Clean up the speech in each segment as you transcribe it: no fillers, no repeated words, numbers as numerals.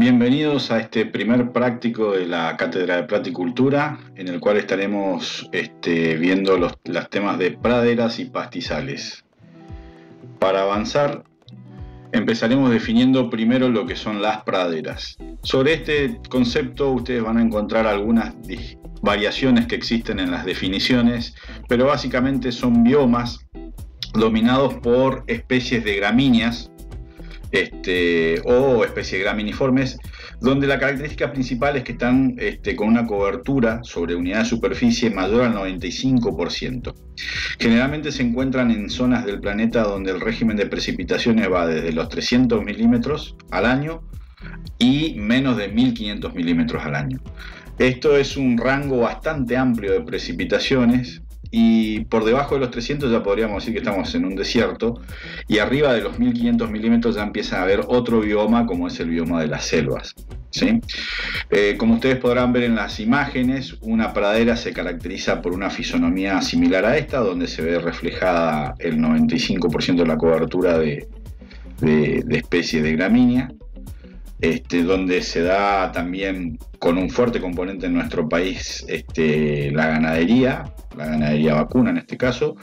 Bienvenidos a este primer práctico de la Cátedra de Platicultura, en el cual estaremos viendo los temas de praderas y pastizales. Para avanzar, empezaremos definiendo primero lo que son las praderas. Sobre este concepto ustedes van a encontrar algunas variaciones que existen en las definiciones, pero básicamente son biomas dominados por especies de gramíneas, o especies graminiformes, donde la característica principal es que están con una cobertura sobre unidad de superficie mayor al 95%. Generalmente se encuentran en zonas del planeta donde el régimen de precipitaciones va desde los 300 milímetros al año y menos de 1500 milímetros al año. Esto es un rango bastante amplio de precipitaciones, y por debajo de los 300 ya podríamos decir que estamos en un desierto, y arriba de los 1500 milímetros ya empieza a haber otro bioma, como es el bioma de las selvas, ¿sí? Como ustedes podrán ver en las imágenes, una pradera se caracteriza por una fisonomía similar a esta, donde se ve reflejada el 95% de la cobertura de especies de gramínea, donde se da también, con un fuerte componente en nuestro país, la ganadería vacuna en este caso,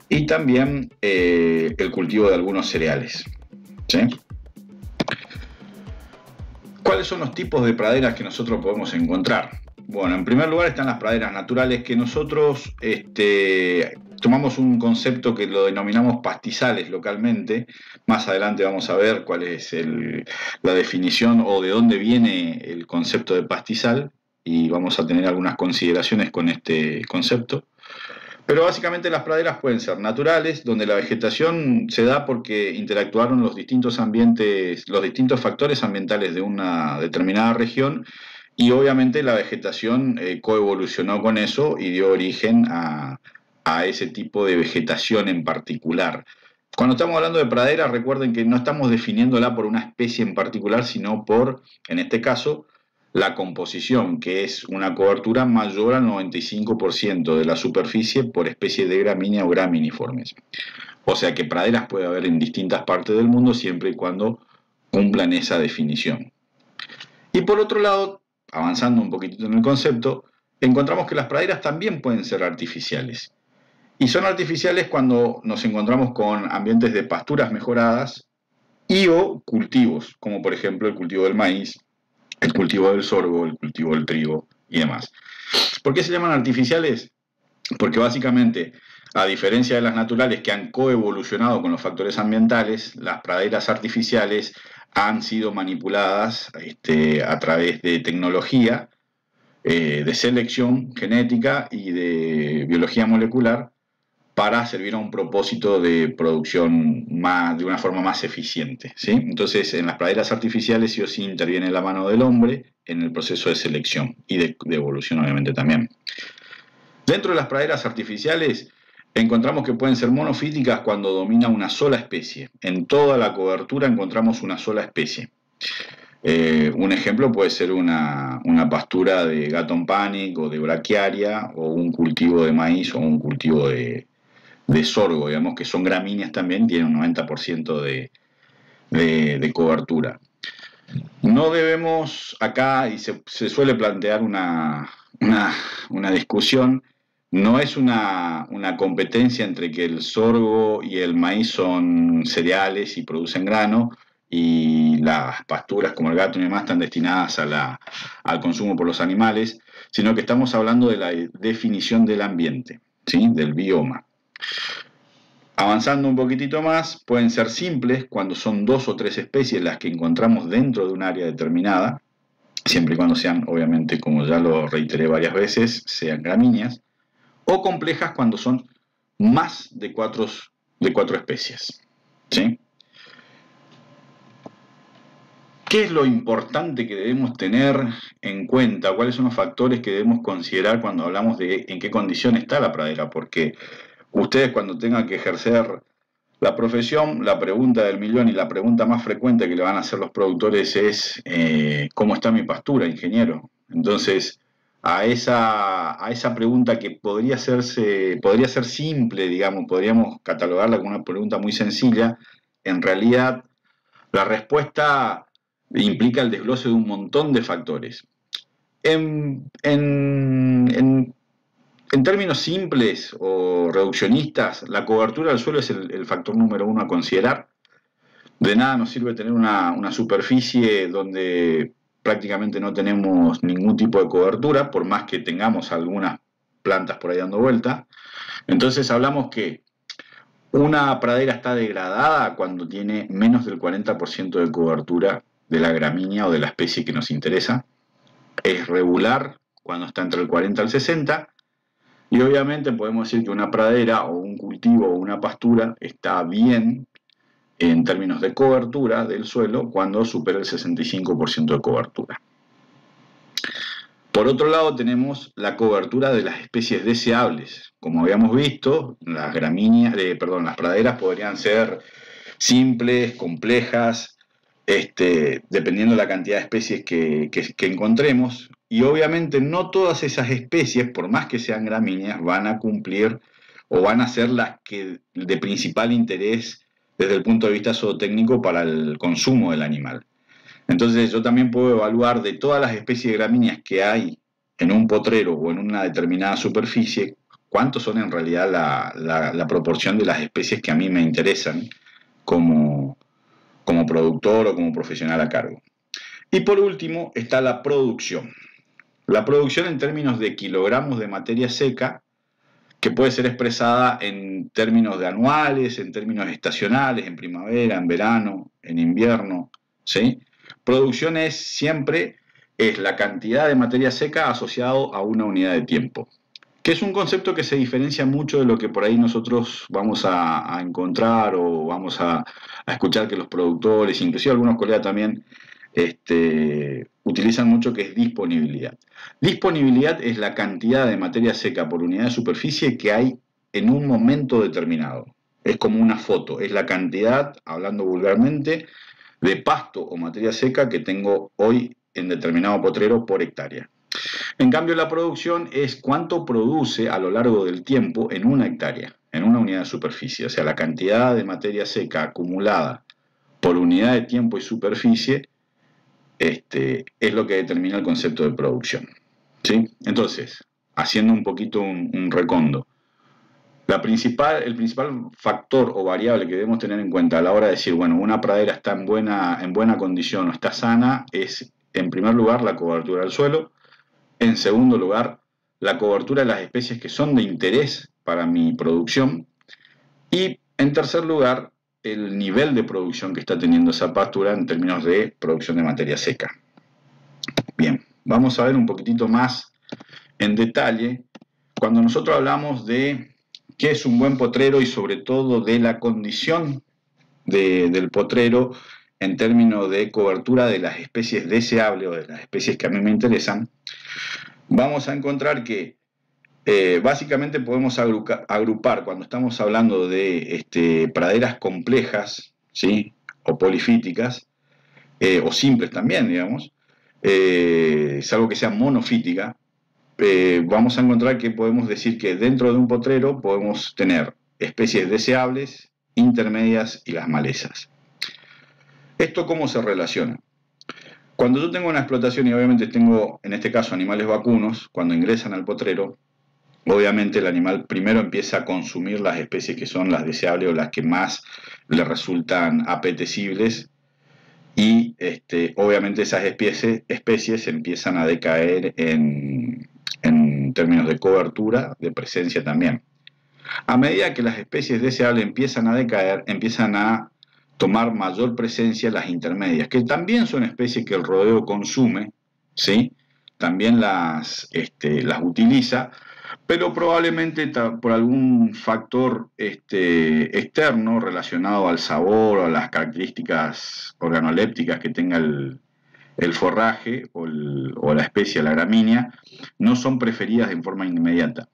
y también el cultivo de algunos cereales, ¿sí? ¿Cuáles son los tipos de praderas que nosotros podemos encontrar? Bueno, en primer lugar están las praderas naturales, que nosotros tomamos un concepto que lo denominamos pastizales localmente. Más adelante vamos a ver cuál es la definición o de dónde viene el concepto de pastizal, y vamos a tener algunas consideraciones con este concepto. Pero básicamente las praderas pueden ser naturales, donde la vegetación se da porque interactuaron los distintos ambientes, los distintos factores ambientales de una determinada región, y obviamente la vegetación coevolucionó con eso y dio origen a ese tipo de vegetación en particular. Cuando estamos hablando de pradera, recuerden que no estamos definiéndola por una especie en particular, sino por, en este caso, la composición, que es una cobertura mayor al 95% de la superficie por especie de gramínea o graminiformes. O sea que praderas puede haber en distintas partes del mundo siempre y cuando cumplan esa definición. Y por otro lado, avanzando un poquitito en el concepto, encontramos que las praderas también pueden ser artificiales. Y son artificiales cuando nos encontramos con ambientes de pasturas mejoradas y o cultivos, como por ejemplo el cultivo del maíz, el cultivo del sorgo, el cultivo del trigo y demás. ¿Por qué se llaman artificiales? Porque básicamente, a diferencia de las naturales que han coevolucionado con los factores ambientales, las praderas artificiales han sido manipuladas a través de tecnología, de selección genética y de biología molecular, para servir a un propósito de producción de una forma más eficiente, ¿sí? Entonces, en las praderas artificiales sí o sí interviene la mano del hombre en el proceso de selección y de evolución, obviamente, también. Dentro de las praderas artificiales encontramos que pueden ser monofíticas cuando domina una sola especie. En toda la cobertura encontramos una sola especie. Un ejemplo puede ser una pastura de Gatton Panic o de Brachiaria, o un cultivo de maíz o un cultivo de sorgo, digamos, que son gramíneas también, tienen un 90% de cobertura. No debemos acá, y se suele plantear una discusión, no es una competencia entre que el sorgo y el maíz son cereales y producen grano, y las pasturas como el gato y demás están destinadas al consumo por los animales, sino que estamos hablando de la definición del ambiente, ¿sí? Del bioma. Avanzando un poquitito más, pueden ser simples cuando son 2 o 3 especies las que encontramos dentro de un área determinada, siempre y cuando sean, obviamente, como ya lo reiteré varias veces, sean gramíneas, o complejas cuando son más de 4 especies, ¿sí? ¿Qué es lo importante que debemos tener en cuenta? ¿Cuáles son los factores que debemos considerar cuando hablamos de en qué condición está la pradera? Porque ustedes, cuando tengan que ejercer la profesión, la pregunta del millón y la pregunta más frecuente que le van a hacer los productores es ¿cómo está mi pastura, ingeniero? Entonces, a esa pregunta, que podría ser simple, digamos, podríamos catalogarla como una pregunta muy sencilla, en realidad la respuesta implica el desglose de un montón de factores. En, en, en, en términos simples o reduccionistas, la cobertura del suelo es el factor número uno a considerar. De nada nos sirve tener una superficie donde prácticamente no tenemos ningún tipo de cobertura, por más que tengamos algunas plantas por ahí dando vuelta. Entonces hablamos que una pradera está degradada cuando tiene menos del 40% de cobertura de la gramínea o de la especie que nos interesa. Es regular cuando está entre el 40 y el 60%. Y obviamente podemos decir que una pradera o un cultivo o una pastura está bien en términos de cobertura del suelo cuando supera el 65% de cobertura. Por otro lado tenemos la cobertura de las especies deseables. Como habíamos visto, las gramíneas, las praderas podrían ser simples, complejas, dependiendo de la cantidad de especies que encontremos. Y obviamente no todas esas especies, por más que sean gramíneas, van a cumplir o van a ser las que de principal interés desde el punto de vista zootécnico para el consumo del animal. Entonces yo también puedo evaluar de todas las especies de gramíneas que hay en un potrero o en una determinada superficie, cuántos son en realidad la proporción de las especies que a mí me interesan como productor o como profesional a cargo. Y por último está la producción. La producción en términos de kilogramos de materia seca, que puede ser expresada en términos de anuales, en términos estacionales, en primavera, en verano, en invierno, ¿sí? Producción siempre es la cantidad de materia seca asociado a una unidad de tiempo, que es un concepto que se diferencia mucho de lo que por ahí nosotros vamos a encontrar o vamos a escuchar que los productores, inclusive algunos colegas también, utilizan mucho, que es disponibilidad. Disponibilidad es la cantidad de materia seca por unidad de superficie que hay en un momento determinado. Es como una foto, es la cantidad, hablando vulgarmente, de pasto o materia seca que tengo hoy en determinado potrero por hectárea. En cambio, la producción es cuánto produce a lo largo del tiempo en una hectárea, en una unidad de superficie. O sea, la cantidad de materia seca acumulada por unidad de tiempo y superficie es lo que determina el concepto de producción. ¿Sí? Entonces, haciendo un poquito un recondo, el principal factor o variable que debemos tener en cuenta a la hora de decir, bueno, una pradera está en buena condición o está sana, es en primer lugar la cobertura del suelo, en segundo lugar la cobertura de las especies que son de interés para mi producción y en tercer lugar el nivel de producción que está teniendo esa pastura en términos de producción de materia seca. Bien, vamos a ver un poquitito más en detalle cuando nosotros hablamos de qué es un buen potrero y sobre todo de la condición del potrero en términos de cobertura de las especies deseables o de las especies que a mí me interesan. Vamos a encontrar que básicamente podemos agrupar cuando estamos hablando de praderas complejas, ¿sí? O polifíticas, o simples también, digamos, salvo que sea monofítica, vamos a encontrar que podemos decir que dentro de un potrero podemos tener especies deseables, intermedias y las malezas. ¿Esto cómo se relaciona? Cuando yo tengo una explotación y obviamente tengo, en este caso, animales vacunos, cuando ingresan al potrero, obviamente el animal primero empieza a consumir las especies que son las deseables o las que más le resultan apetecibles y obviamente esas especies empiezan a decaer en términos de cobertura, de presencia también. A medida que las especies deseables empiezan a decaer, empiezan a tomar mayor presencia las intermedias, que también son especies que el rodeo consume, ¿sí? También las utiliza, pero probablemente por algún factor externo relacionado al sabor o a las características organolépticas que tenga el forraje o la especie, la gramínea, no son preferidas en forma inmediata.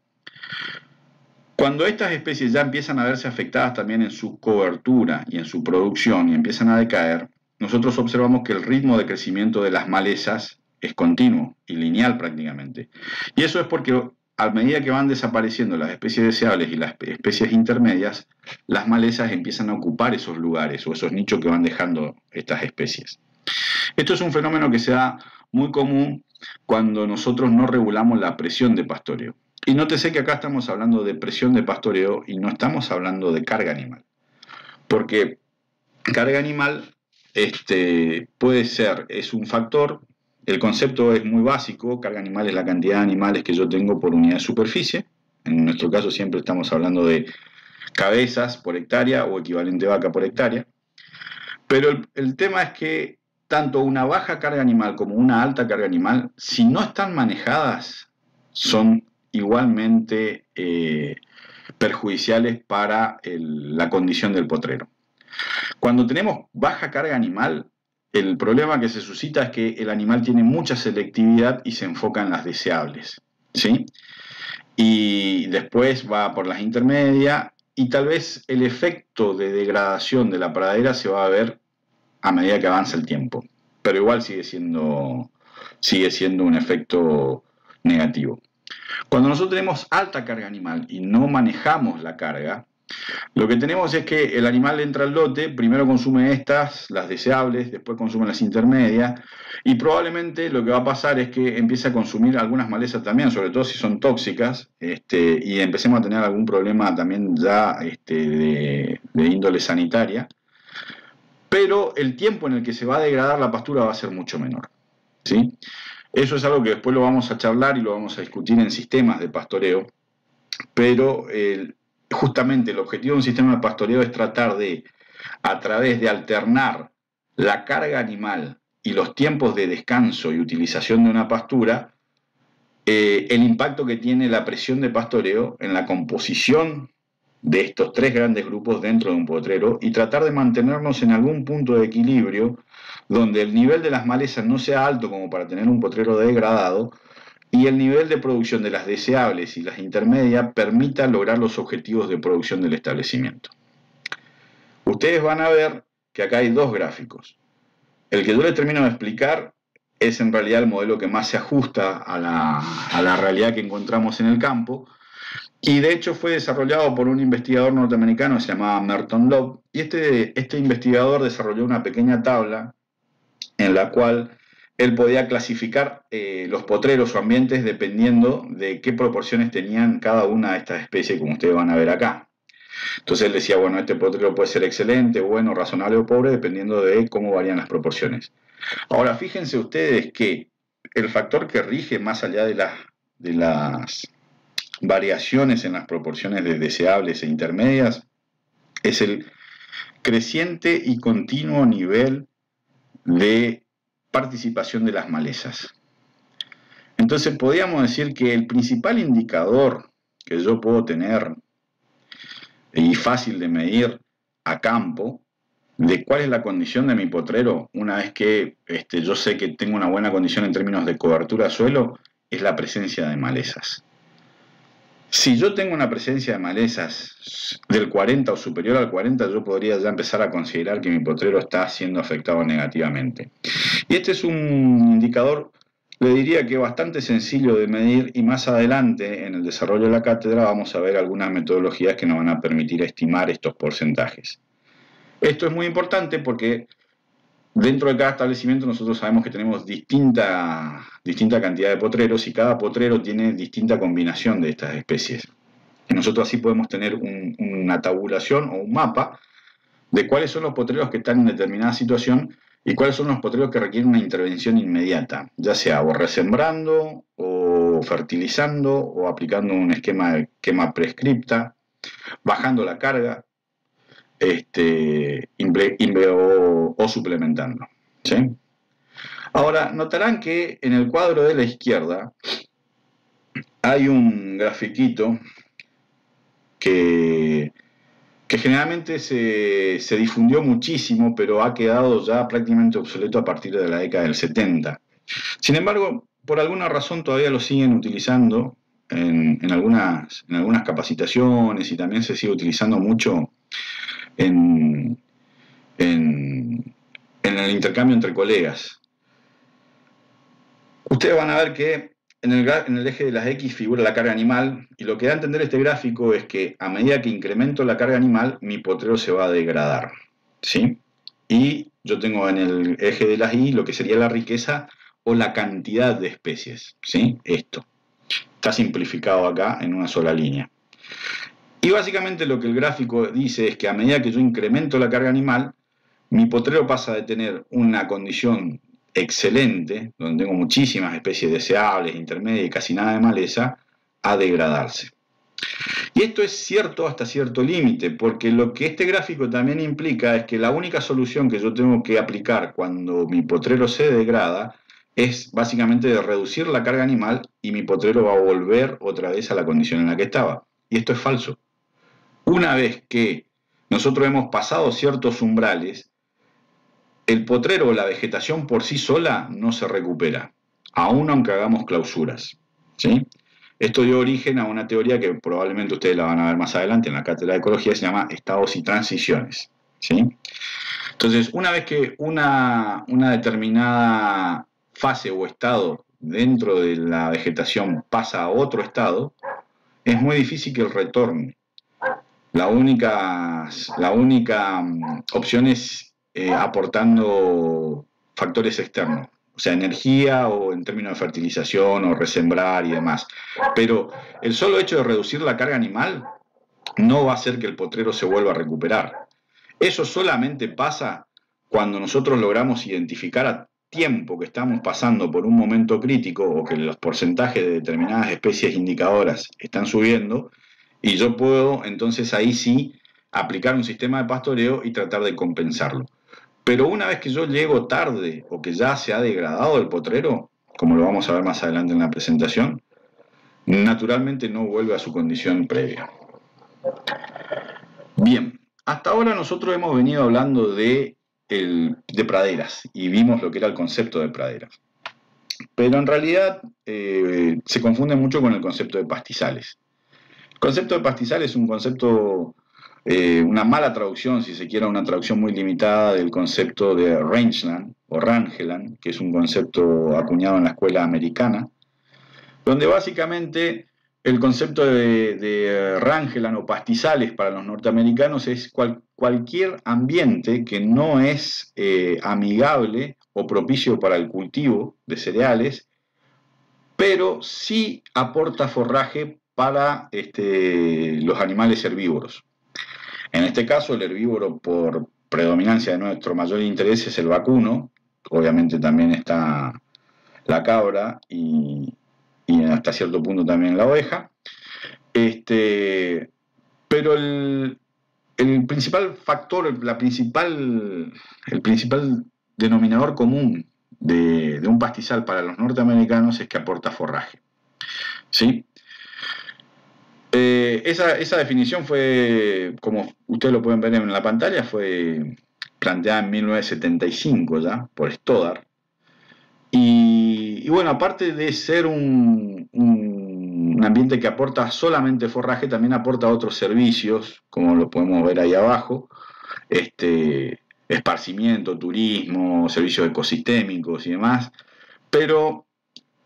Cuando estas especies ya empiezan a verse afectadas también en su cobertura y en su producción y empiezan a decaer, nosotros observamos que el ritmo de crecimiento de las malezas es continuo y lineal prácticamente. Y eso es porque a medida que van desapareciendo las especies deseables y las especies intermedias, las malezas empiezan a ocupar esos lugares o esos nichos que van dejando estas especies. Esto es un fenómeno que se da muy común cuando nosotros no regulamos la presión de pastoreo. Y nótese que acá estamos hablando de presión de pastoreo y no estamos hablando de carga animal. Porque carga animal puede ser, es un factor, el concepto es muy básico, carga animal es la cantidad de animales que yo tengo por unidad de superficie. En nuestro caso siempre estamos hablando de cabezas por hectárea o equivalente vaca por hectárea. Pero el tema es que tanto una baja carga animal como una alta carga animal, si no están manejadas, son igualmente perjudiciales para la condición del potrero. Cuando tenemos baja carga animal, el problema que se suscita es que el animal tiene mucha selectividad y se enfoca en las deseables, ¿sí? Y después va por las intermedias y tal vez el efecto de degradación de la pradera se va a ver a medida que avanza el tiempo, pero igual sigue siendo un efecto negativo. Cuando nosotros tenemos alta carga animal y no manejamos la carga, lo que tenemos es que el animal entra al lote, primero consume las deseables, después consume las intermedias, y probablemente lo que va a pasar es que empiece a consumir algunas malezas también, sobre todo si son tóxicas, y empecemos a tener algún problema también ya de índole sanitaria, pero el tiempo en el que se va a degradar la pastura va a ser mucho menor, ¿sí? Eso es algo que después lo vamos a charlar y lo vamos a discutir en sistemas de pastoreo, pero justamente el objetivo de un sistema de pastoreo es tratar de, a través de alternar la carga animal y los tiempos de descanso y utilización de una pastura, el impacto que tiene la presión de pastoreo en la composición de estos tres grandes grupos dentro de un potrero y tratar de mantenernos en algún punto de equilibrio donde el nivel de las malezas no sea alto como para tener un potrero degradado y el nivel de producción de las deseables y las intermedias permita lograr los objetivos de producción del establecimiento. Ustedes van a ver que acá hay dos gráficos. El que yo les termino de explicar es en realidad el modelo que más se ajusta a la realidad que encontramos en el campo, y de hecho fue desarrollado por un investigador norteamericano que se llamaba Merton Love, y este investigador desarrolló una pequeña tabla en la cual él podía clasificar los potreros o ambientes dependiendo de qué proporciones tenían cada una de estas especies, como ustedes van a ver acá. Entonces él decía, bueno, este potrero puede ser excelente, bueno, razonable o pobre, dependiendo de cómo varían las proporciones. Ahora, fíjense ustedes que el factor que rige más allá de las variaciones en las proporciones de deseables e intermedias es el creciente y continuo nivel de participación de las malezas. Entonces podríamos decir que el principal indicador que yo puedo tener y fácil de medir a campo de cuál es la condición de mi potrero una vez que yo sé que tengo una buena condición en términos de cobertura de suelo es la presencia de malezas. Si yo tengo una presencia de malezas del 40 o superior al 40, yo podría ya empezar a considerar que mi potrero está siendo afectado negativamente. Y este es un indicador, le diría que bastante sencillo de medir, y más adelante en el desarrollo de la cátedra vamos a ver algunas metodologías que nos van a permitir estimar estos porcentajes. Esto es muy importante porque dentro de cada establecimiento nosotros sabemos que tenemos distinta cantidad de potreros y cada potrero tiene distinta combinación de estas especies. Y nosotros así podemos tener una tabulación o un mapa de cuáles son los potreros que están en determinada situación y cuáles son los potreros que requieren una intervención inmediata, ya sea o resembrando o fertilizando o aplicando un esquema de quema prescripta, bajando la carga, o suplementando, ¿sí? Ahora, notarán que en el cuadro de la izquierda hay un grafiquito que generalmente se difundió muchísimo, pero ha quedado ya prácticamente obsoleto a partir de la década del 70. Sin embargo, por alguna razón todavía lo siguen utilizando en algunas capacitaciones y también se sigue utilizando mucho en el intercambio entre colegas. Ustedes van a ver que en el eje de las X figura la carga animal, y lo que da a entender este gráfico es que a medida que incremento la carga animal, mi potrero se va a degradar, ¿sí? y yo tengo en el eje de las Y lo que sería la riqueza o la cantidad de especies, ¿sí? Esto. Está simplificado acá en una sola línea. Y básicamente lo que el gráfico dice es que a medida que yo incremento la carga animal, mi potrero pasa de tener una condición excelente, donde tengo muchísimas especies deseables, intermedias y casi nada de maleza, a degradarse. Y esto es cierto hasta cierto límite, porque lo que este gráfico también implica es que la única solución que yo tengo que aplicar cuando mi potrero se degrada es básicamente de reducir la carga animal y mi potrero va a volver otra vez a la condición en la que estaba. Y esto es falso. Una vez que nosotros hemos pasado ciertos umbrales, el potrero o la vegetación por sí sola no se recupera, aun aunque hagamos clausuras, ¿sí? Esto dio origen a una teoría que probablemente ustedes la van a ver más adelante en la cátedra de ecología, se llama estados y transiciones, ¿sí? Entonces, una vez que una determinada fase o estado dentro de la vegetación pasa a otro estado, es muy difícil que el retorne. La única opción es aportando factores externos, o sea, energía o en términos de fertilización o resembrar y demás. Pero el solo hecho de reducir la carga animal no va a hacer que el potrero se vuelva a recuperar. Eso solamente pasa cuando nosotros logramos identificar a tiempo que estamos pasando por un momento crítico o que los porcentajes de determinadas especies indicadoras están subiendo, y yo puedo entonces ahí sí aplicar un sistema de pastoreo y tratar de compensarlo. Pero una vez que yo llego tarde o que ya se ha degradado el potrero, como lo vamos a ver más adelante en la presentación, naturalmente no vuelve a su condición previa. Bien, hasta ahora nosotros hemos venido hablando de praderas y vimos lo que era el concepto de praderas. Pero en realidad se confunde mucho con el concepto de pastizales. El concepto de pastizales es un concepto, una mala traducción, si se quiere, una traducción muy limitada del concepto de rangeland o rangeland, que es un concepto acuñado en la escuela americana, donde básicamente el concepto de rangeland o pastizales para los norteamericanos es cualquier ambiente que no es amigable o propicio para el cultivo de cereales, pero sí aporta forraje para los animales herbívoros. En este caso, el herbívoro por predominancia de nuestro mayor interés es el vacuno, obviamente también está la cabra y hasta cierto punto también la oveja. Pero el principal factor, el principal denominador común de un pastizal para los norteamericanos es que aporta forraje, ¿sí? Esa definición fue, como ustedes lo pueden ver en la pantalla, fue planteada en 1975 ya por Stoddard. Y bueno, aparte de ser un ambiente que aporta solamente forraje, también aporta otros servicios, como lo podemos ver ahí abajo, esparcimiento, turismo, servicios ecosistémicos y demás, pero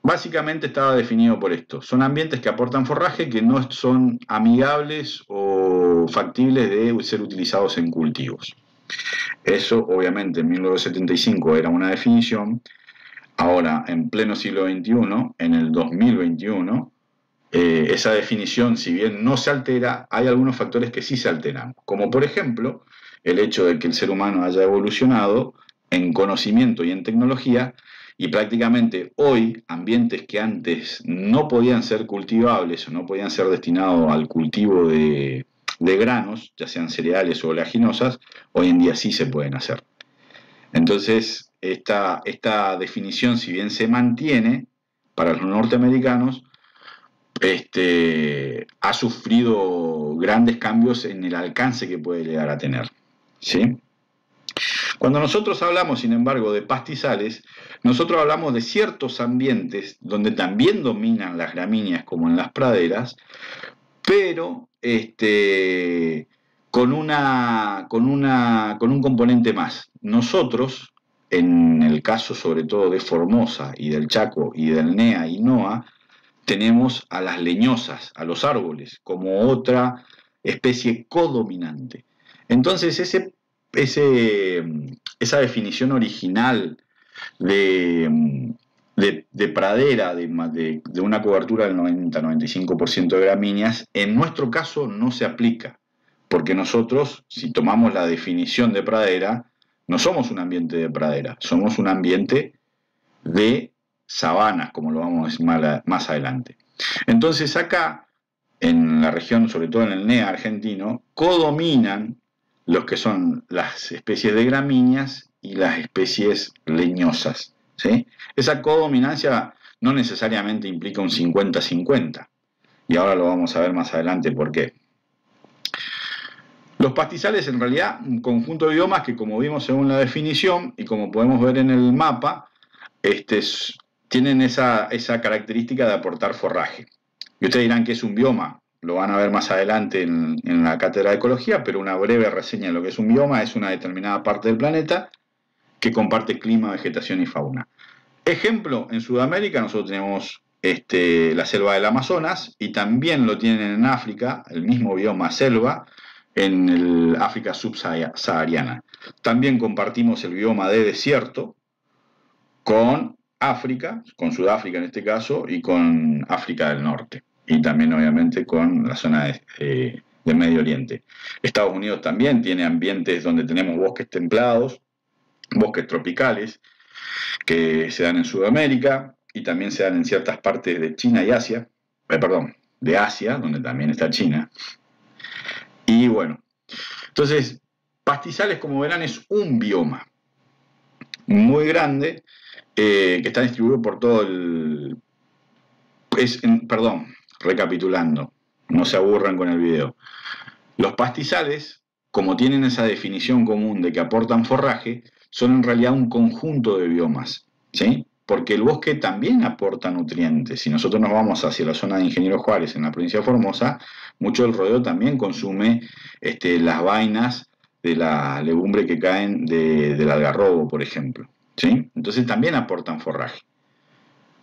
básicamente estaba definido por esto. Son ambientes que aportan forraje que no son amigables o factibles de ser utilizados en cultivos. Eso obviamente en 1975 era una definición. Ahora, en pleno siglo XXI, en el 2021, esa definición, si bien no se altera, hay algunos factores que sí se alteran, como por ejemplo el hecho de que el ser humano haya evolucionado en conocimiento y en tecnología, y prácticamente hoy ambientes que antes no podían ser cultivables o no podían ser destinados al cultivo de granos, ya sean cereales o oleaginosas, hoy en día sí se pueden hacer. Entonces, esta definición, si bien se mantiene para los norteamericanos, ha sufrido grandes cambios en el alcance que puede llegar a tener, ¿sí? Cuando nosotros hablamos, sin embargo, de pastizales, nosotros hablamos de ciertos ambientes donde también dominan las gramíneas, como en las praderas, pero con un componente más. Nosotros, en el caso sobre todo de Formosa y del Chaco y del NEA y NOA, tenemos a las leñosas, a los árboles, como otra especie codominante. Entonces, esa definición original de pradera, de una cobertura del 90-95% de gramíneas, en nuestro caso no se aplica, porque nosotros, si tomamos la definición de pradera, no somos un ambiente de pradera, somos un ambiente de sabanas, como lo vamos a decir más adelante. Entonces acá, en la región, sobre todo en el NEA argentino, codominan los que son las especies de gramíneas y las especies leñosas, ¿sí? Esa codominancia no necesariamente implica un 50-50, y ahora lo vamos a ver más adelante por qué. Los pastizales, en realidad, un conjunto de biomas que, como vimos según la definición y como podemos ver en el mapa, tienen esa característica de aportar forraje. Y ustedes dirán que es un bioma, lo van a ver más adelante en la cátedra de ecología, pero una breve reseña de lo que es un bioma: es una determinada parte del planeta que comparte clima, vegetación y fauna. Ejemplo, en Sudamérica nosotros tenemos la selva del Amazonas, y también lo tienen en África, el mismo bioma selva, en el África subsahariana. También compartimos el bioma de desierto con África, con Sudáfrica en este caso, y con África del Norte, y también obviamente con la zona de Medio Oriente. Estados Unidos también tiene ambientes donde tenemos bosques templados, bosques tropicales, que se dan en Sudamérica, y también se dan en ciertas partes de China y Asia, de Asia, donde también está China. Y bueno, entonces, pastizales, como verán, es un bioma muy grande, que está distribuido por todo el... recapitulando, no se aburran con el video. Los pastizales, como tienen esa definición común de que aportan forraje, son en realidad un conjunto de biomas, ¿sí? Porque el bosque también aporta nutrientes. Si nosotros nos vamos hacia la zona de Ingeniero Juárez, en la provincia de Formosa, mucho del rodeo también consume las vainas de la legumbre que caen del algarrobo, por ejemplo, ¿sí? Entonces también aportan forraje.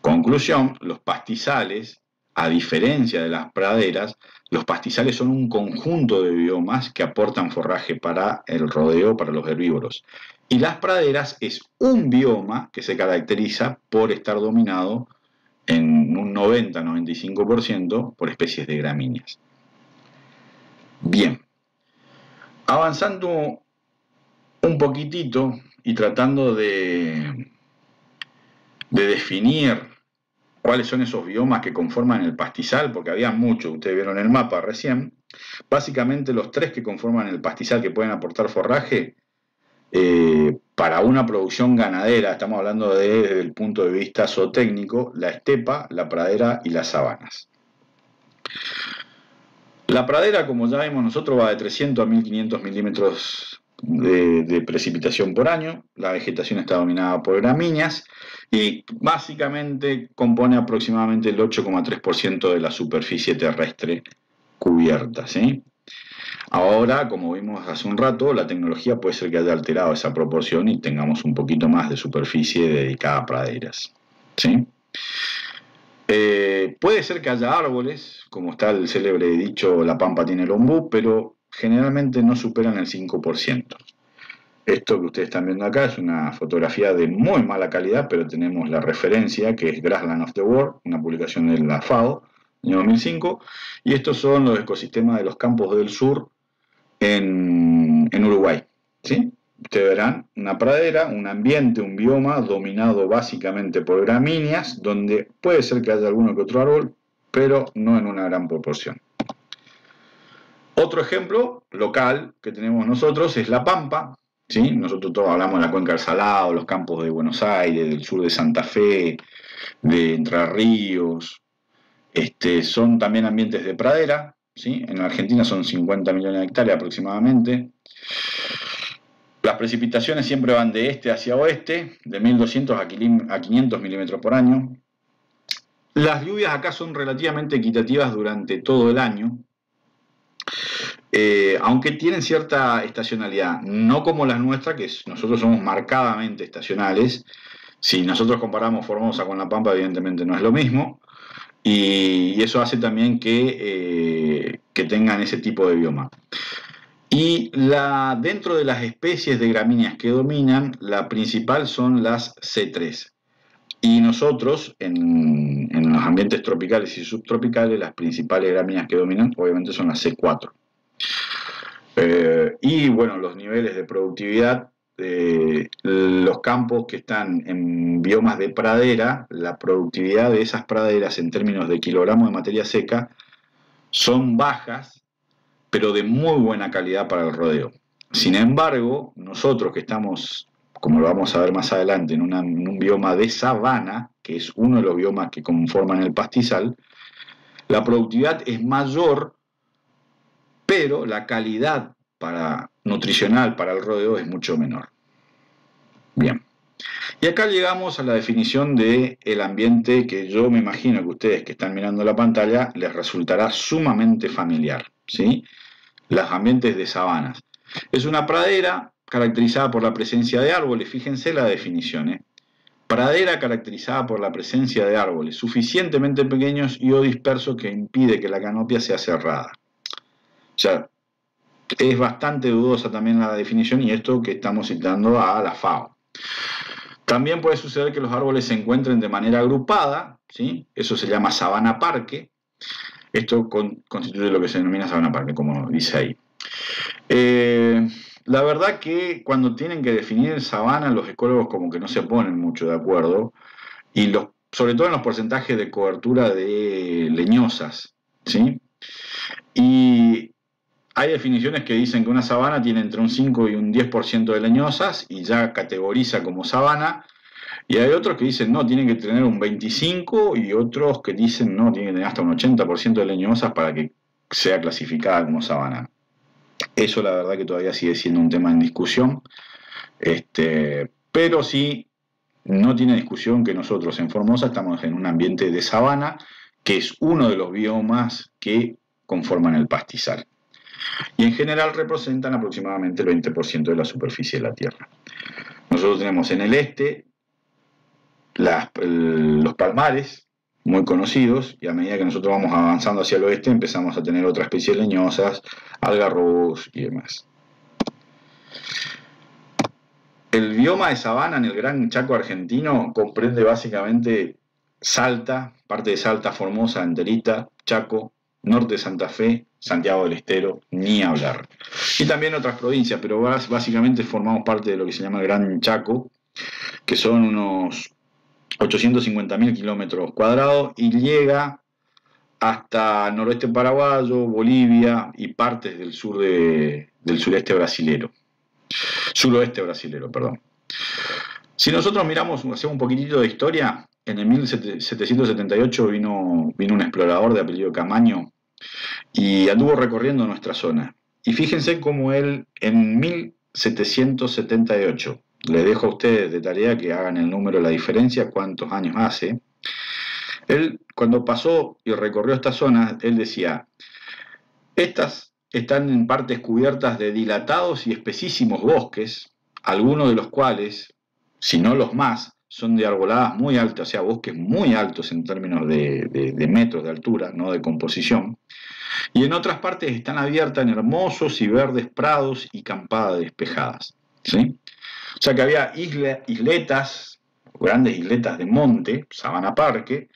Conclusión: los pastizales, a diferencia de las praderas, los pastizales son un conjunto de biomas que aportan forraje para el rodeo, para los herbívoros. Y las praderas es un bioma que se caracteriza por estar dominado en un 90-95% por especies de gramíneas. Bien, avanzando un poquitito y tratando de definir cuáles son esos biomas que conforman el pastizal, porque había muchos, ustedes vieron el mapa recién. Básicamente los tres que conforman el pastizal que pueden aportar forraje para una producción ganadera, estamos hablando desde el punto de vista zootécnico: la estepa, la pradera y las sabanas. La pradera, como ya vimos nosotros, va de 300 a 1500 milímetros de precipitación por año. La vegetación está dominada por gramíneas y básicamente compone aproximadamente el 8,3% de la superficie terrestre cubierta, ¿sí? Ahora, como vimos hace un rato, la tecnología puede ser que haya alterado esa proporción y tengamos un poquito más de superficie dedicada a praderas, ¿sí? Puede ser que haya árboles, como está el célebre dicho: la pampa tiene el ombú, pero generalmente no superan el 5%. Esto que ustedes están viendo acá es una fotografía de muy mala calidad, pero tenemos la referencia, que es Grassland of the World, una publicación de la FAO, año 2005, y estos son los ecosistemas de los campos del sur en Uruguay, ¿sí? Ustedes verán una pradera, un ambiente, un bioma dominado básicamente por gramíneas, donde puede ser que haya alguno que otro árbol, pero no en una gran proporción. Otro ejemplo local que tenemos nosotros es la pampa, ¿sí? Nosotros todos hablamos de la cuenca del Salado, los campos de Buenos Aires, del sur de Santa Fe, de Entre Ríos. Son también ambientes de pradera, ¿sí? En Argentina son 50 millones de hectáreas aproximadamente. Las precipitaciones siempre van de este hacia oeste, de 1200 a 500 milímetros por año. Las lluvias acá son relativamente equitativas durante todo el año, aunque tienen cierta estacionalidad, no como las nuestras, que nosotros somos marcadamente estacionales. Si nosotros comparamos Formosa con La Pampa, evidentemente no es lo mismo, y eso hace también que tengan ese tipo de bioma. Y dentro de las especies de gramíneas que dominan, la principal son las C3. Y nosotros, en los ambientes tropicales y subtropicales, las principales gramíneas que dominan, obviamente, son las C4. Y bueno, los niveles de productividad, los campos que están en biomas de pradera, la productividad de esas praderas en términos de kilogramos de materia seca son bajas, pero de muy buena calidad para el rodeo. Sin embargo, nosotros que estamos, como lo vamos a ver más adelante, en un bioma de sabana, que es uno de los biomas que conforman el pastizal, la productividad es mayor, pero la calidad nutricional para el rodeo es mucho menor. Bien. Y acá llegamos a la definición del ambiente que yo me imagino que ustedes que están mirando la pantalla les resultará sumamente familiar, ¿sí? Los ambientes de sabanas. Es una pradera caracterizada por la presencia de árboles, fíjense la definición, pradera caracterizada por la presencia de árboles suficientemente pequeños y o dispersos que impide que la canopia sea cerrada. O sea, es bastante dudosa también la definición y esto que estamos citando a la FAO. También puede suceder que los árboles se encuentren de manera agrupada, ¿sí? Eso se llama sabana parque. Esto constituye lo que se denomina sabana parque, como dice ahí. La verdad que cuando tienen que definir sabana, los ecólogos como que no se ponen mucho de acuerdo, y sobre todo en los porcentajes de cobertura de leñosas, ¿sí? Y hay definiciones que dicen que una sabana tiene entre un 5 y un 10% de leñosas y ya categoriza como sabana, y hay otros que dicen no, tiene que tener un 25 y otros que dicen no, tiene que tener hasta un 80% de leñosas para que sea clasificada como sabana. Eso la verdad que todavía sigue siendo un tema en discusión, pero sí no tiene discusión que nosotros en Formosa estamos en un ambiente de sabana, que es uno de los biomas que conforman el pastizal. Y en general representan aproximadamente el 20% de la superficie de la Tierra. Nosotros tenemos en el este los palmares, muy conocidos, y a medida que nosotros vamos avanzando hacia el oeste empezamos a tener otras especies leñosas, algarrobos y demás. El bioma de sabana en el Gran Chaco argentino comprende básicamente Salta, parte de Salta, Formosa, enterita, Chaco, norte de Santa Fe, Santiago del Estero, ni hablar. Y también otras provincias, pero básicamente formamos parte de lo que se llama el Gran Chaco, que son unos 850.000 kilómetros cuadrados y llega hasta noroeste paraguayo, Bolivia y partes del sureste brasilero. Suroeste brasilero, perdón. Si nosotros miramos, hacemos un poquitito de historia, en el 1778 vino un explorador de apellido Camaño y anduvo recorriendo nuestra zona. Y fíjense cómo él en 1778, les dejo a ustedes de tarea que hagan el número, la diferencia, cuántos años hace. Él, cuando pasó y recorrió esta zona, él decía, estas están en partes cubiertas de dilatados y espesísimos bosques, algunos de los cuales, si no los más, son de arboladas muy altas, o sea, bosques muy altos en términos de metros de altura, no de composición, y en otras partes están abiertas en hermosos y verdes prados y campadas despejadas, ¿sí? O sea que había isletas, grandes isletas de monte, sabana parque,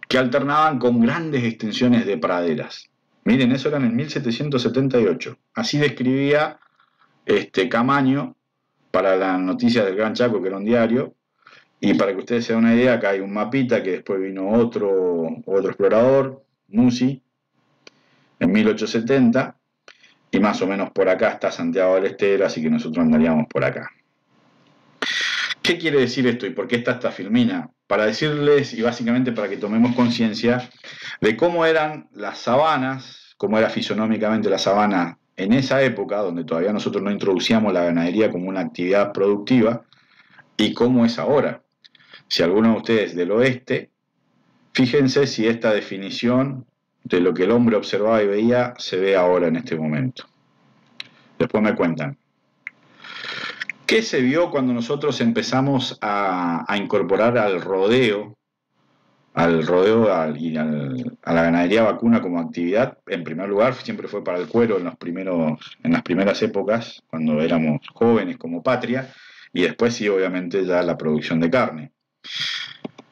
que alternaban con grandes extensiones de praderas. Miren, eso era en el 1778. Así describía Camaño para las noticias del Gran Chaco, que era un diario. Y para que ustedes se den una idea, acá hay un mapita que después vino otro explorador, Musi, en 1870. Y más o menos por acá está Santiago del Estero, así que nosotros andaríamos por acá. ¿Qué quiere decir esto y por qué está esta filmina? Para decirles, y básicamente para que tomemos conciencia, de cómo eran las sabanas, cómo era fisonómicamente la sabana en esa época, donde todavía nosotros no introducíamos la ganadería como una actividad productiva, y cómo es ahora. Si alguno de ustedes del oeste, fíjense si esta definición de lo que el hombre observaba y veía se ve ahora en este momento. Después me cuentan. ¿Qué se vio cuando nosotros empezamos a incorporar al rodeo al rodeo a la ganadería vacuna como actividad, en primer lugar, siempre fue para el cuero en las primeras épocas, cuando éramos jóvenes como patria, y después sí, obviamente, ya la producción de carne.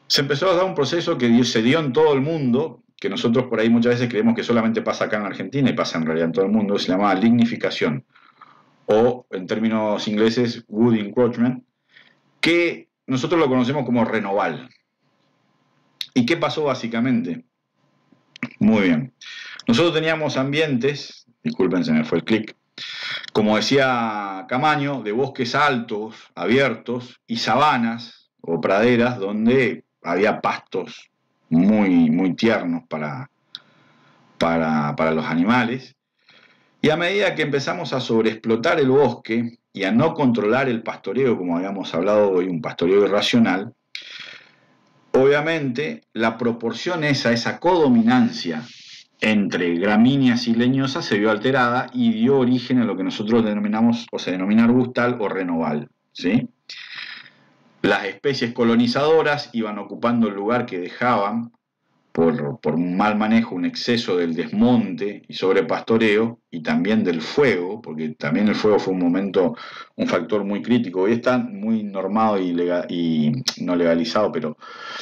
Se empezó a dar un proceso que se dio en todo el mundo, que nosotros por ahí muchas veces creemos que solamente pasa acá en Argentina y pasa en realidad en todo el mundo, se llamaba lignificación, o en términos ingleses, wood encroachment, que nosotros lo conocemos como renoval. ¿Y qué pasó básicamente? Muy bien. Nosotros teníamos ambientes, disculpen, se me fue el clic, como decía Camaño, de bosques altos, abiertos, y sabanas o praderas donde había pastos muy tiernos para los animales. Y a medida que empezamos a sobreexplotar el bosque y a no controlar el pastoreo, como habíamos hablado hoy, un pastoreo irracional, obviamente la proporción esa codominancia entre gramíneas y leñosas se vio alterada y dio origen a lo que nosotros denominamos, o se denomina arbustal o renoval, ¿sí? Las especies colonizadoras iban ocupando el lugar que dejaban por un mal manejo, un exceso del desmonte y sobrepastoreo, y también del fuego, porque también el fuego fue un momento, un factor muy crítico. Hoy está muy normado y no legalizado, pero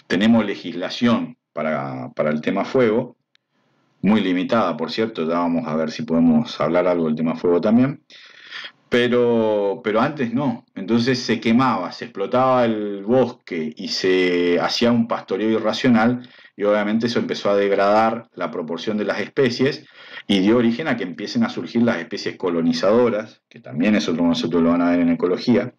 tenemos legislación para el tema fuego, muy limitada, por cierto, ya vamos a ver si podemos hablar algo del tema fuego también. Pero antes no, entonces se quemaba, se explotaba el bosque y se hacía un pastoreo irracional y obviamente eso empezó a degradar la proporción de las especies y dio origen a que empiecen a surgir las especies colonizadoras, que también eso nosotros lo van a ver en ecología.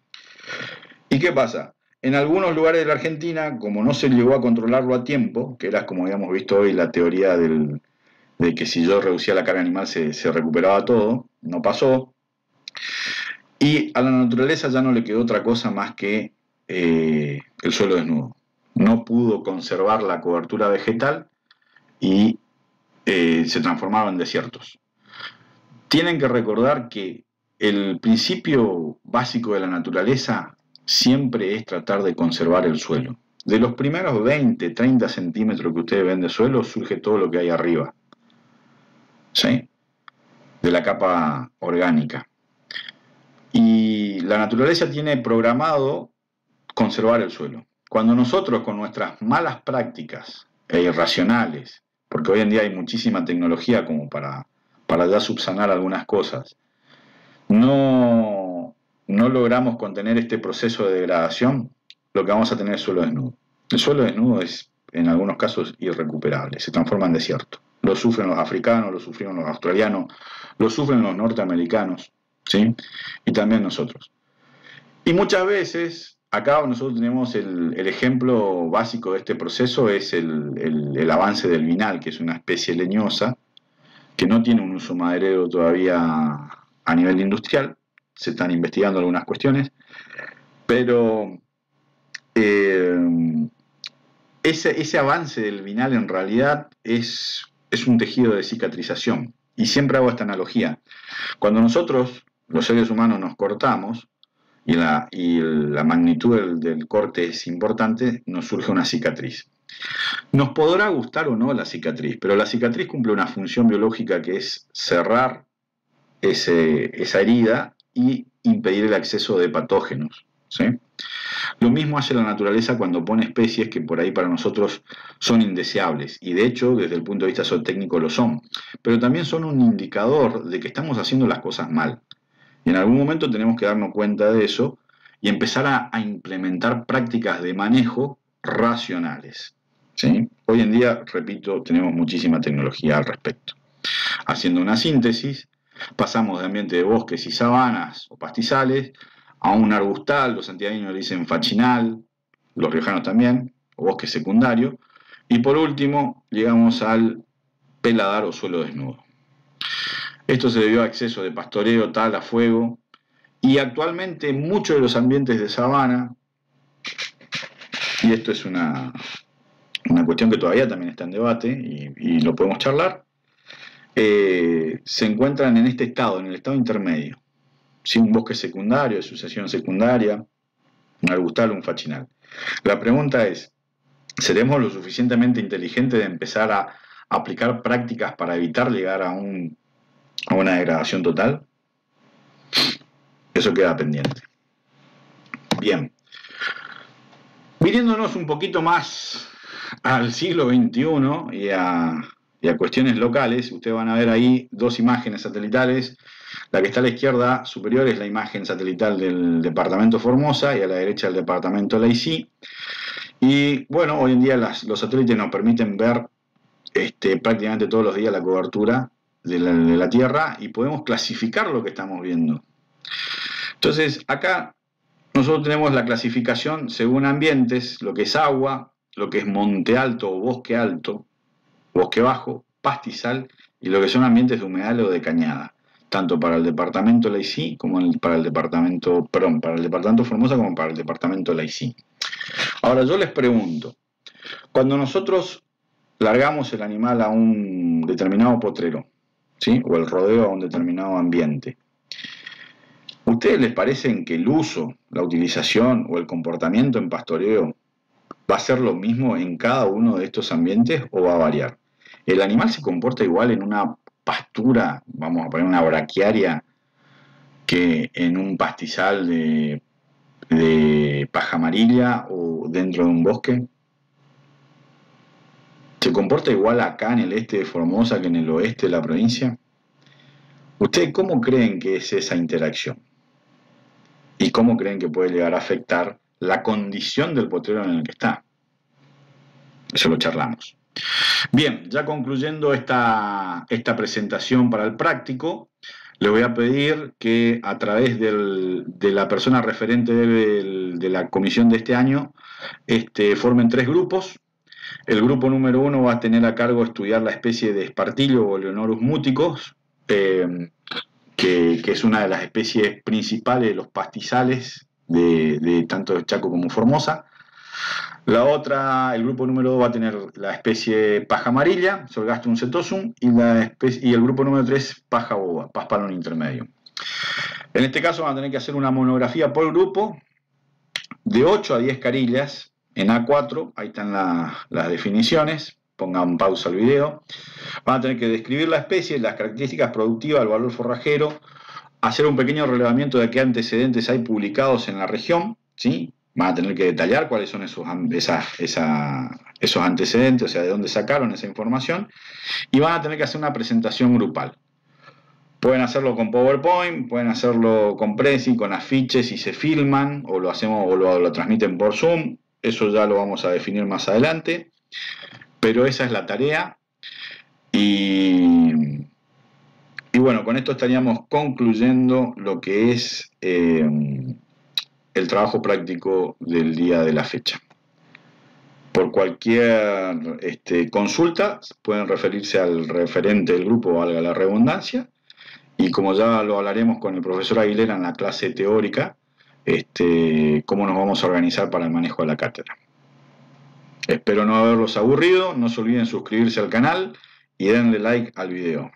¿Y qué pasa? En algunos lugares de la Argentina, como no se llegó a controlarlo a tiempo, que era como habíamos visto hoy la teoría de que si yo reducía la carga animal se recuperaba todo, no pasó. Y a la naturaleza ya no le quedó otra cosa más que el suelo desnudo. No pudo conservar la cobertura vegetal y se transformaron en desiertos. Tienen que recordar que el principio básico de la naturaleza siempre es tratar de conservar el suelo. De los primeros 20, 30 centímetros que ustedes ven de suelo surge todo lo que hay arriba, ¿sí? De la capa orgánica. Y la naturaleza tiene programado conservar el suelo. Cuando nosotros con nuestras malas prácticas e irracionales, porque hoy en día hay muchísima tecnología como para ya subsanar algunas cosas, no logramos contener este proceso de degradación, lo que vamos a tener es suelo desnudo. El suelo desnudo es, en algunos casos, irrecuperable, se transforma en desierto. Lo sufren los africanos, lo sufrieron los australianos, lo sufren los norteamericanos, ¿sí? Y también nosotros. Y muchas veces, acá nosotros tenemos el ejemplo básico de este proceso, es el avance del vinal, que es una especie leñosa, que no tiene un uso maderero todavía a nivel industrial, se están investigando algunas cuestiones, pero ese avance del vinal en realidad es un tejido de cicatrización. Y siempre hago esta analogía. Cuando nosotros, los seres humanos, nos cortamos, y la magnitud del corte es importante, nos surge una cicatriz. Nos podrá gustar o no la cicatriz, pero la cicatriz cumple una función biológica que es cerrar esa herida y impedir el acceso de patógenos, ¿sí? Lo mismo hace la naturaleza cuando pone especies que por ahí para nosotros son indeseables, y de hecho desde el punto de vista zootécnico lo son, pero también son un indicador de que estamos haciendo las cosas mal. Y en algún momento tenemos que darnos cuenta de eso y empezar a implementar prácticas de manejo racionales, ¿sí? Hoy en día, repito, tenemos muchísima tecnología al respecto. Haciendo una síntesis, pasamos de ambiente de bosques y sabanas o pastizales a un arbustal, los santiagueños le dicen fachinal, los riojanos también, o bosque secundario, y por último llegamos al peladar o suelo desnudo. Esto se debió a exceso de pastoreo, tala, fuego, y actualmente muchos de los ambientes de sabana, y esto es una cuestión que todavía también está en debate y lo podemos charlar, se encuentran en este estado, en el estado intermedio. ¿Sí? Un bosque secundario, de sucesión secundaria, un arbustal o un fachinal. La pregunta es, ¿Seremos lo suficientemente inteligentes de empezar a aplicar prácticas para evitar llegar a una degradación total? Eso queda pendiente. Bien. Viniéndonos un poquito más al siglo XXI y a cuestiones locales, ustedes van a ver ahí dos imágenes satelitales. La que está a la izquierda superior es la imagen satelital del departamento Formosa y a la derecha el departamento Laicí. Y bueno, hoy en día los satélites nos permiten ver prácticamente todos los días la cobertura de la Tierra y podemos clasificar lo que estamos viendo. Entonces, acá nosotros tenemos la clasificación según ambientes, lo que es agua, lo que es monte alto o bosque bajo, pastizal y lo que son ambientes de humedal o de cañada, tanto para el departamento Laicí como para el departamento Formosa como para el departamento Laicí. Ahora yo les pregunto, cuando nosotros largamos el animal a un determinado potrero, ¿sí? O el rodeo a un determinado ambiente, ¿ustedes les parecen que el uso, la utilización o el comportamiento en pastoreo va a ser lo mismo en cada uno de estos ambientes o va a variar? ¿El animal se comporta igual en una pastura, vamos a poner una braquiaria, que en un pastizal de paja amarilla o dentro de un bosque? ¿Se comporta igual acá en el este de Formosa que en el oeste de la provincia? ¿Ustedes cómo creen que es esa interacción? ¿Y cómo creen que puede llegar a afectar la condición del potrero en el que está? Eso lo charlamos. Bien, ya concluyendo esta presentación para el práctico, le voy a pedir que a través de la persona referente de la comisión de este año formen 3 grupos. El grupo número 1 va a tener a cargo estudiar la especie de espartillo o Leonorus muticus, que es una de las especies principales de los pastizales de tanto de Chaco como Formosa. El grupo número 2 va a tener la especie paja amarilla, Solgastrum setosum, y el grupo número 3, paja boba, Paspalon intermedio. En este caso van a tener que hacer una monografía por grupo de 8 a 10 carillas en A4, ahí están las definiciones, pongan pausa al video. Van a tener que describir la especie, las características productivas, el valor forrajero, hacer un pequeño relevamiento de qué antecedentes hay publicados en la región, ¿sí? Van a tener que detallar cuáles son esos antecedentes, o sea, de dónde sacaron esa información, y van a tener que hacer una presentación grupal. Pueden hacerlo con PowerPoint, pueden hacerlo con Prezi, con afiches y se filman, o lo hacemos o lo transmiten por Zoom. Eso ya lo vamos a definir más adelante, pero esa es la tarea. Y bueno, con esto estaríamos concluyendo lo que es el trabajo práctico del día de la fecha. Por cualquier consulta pueden referirse al referente del grupo, valga la redundancia, y como ya lo hablaremos con el profesor Aguilera en la clase teórica, cómo nos vamos a organizar para el manejo de la cátedra. Espero no haberlos aburrido, no se olviden suscribirse al canal y denle like al video.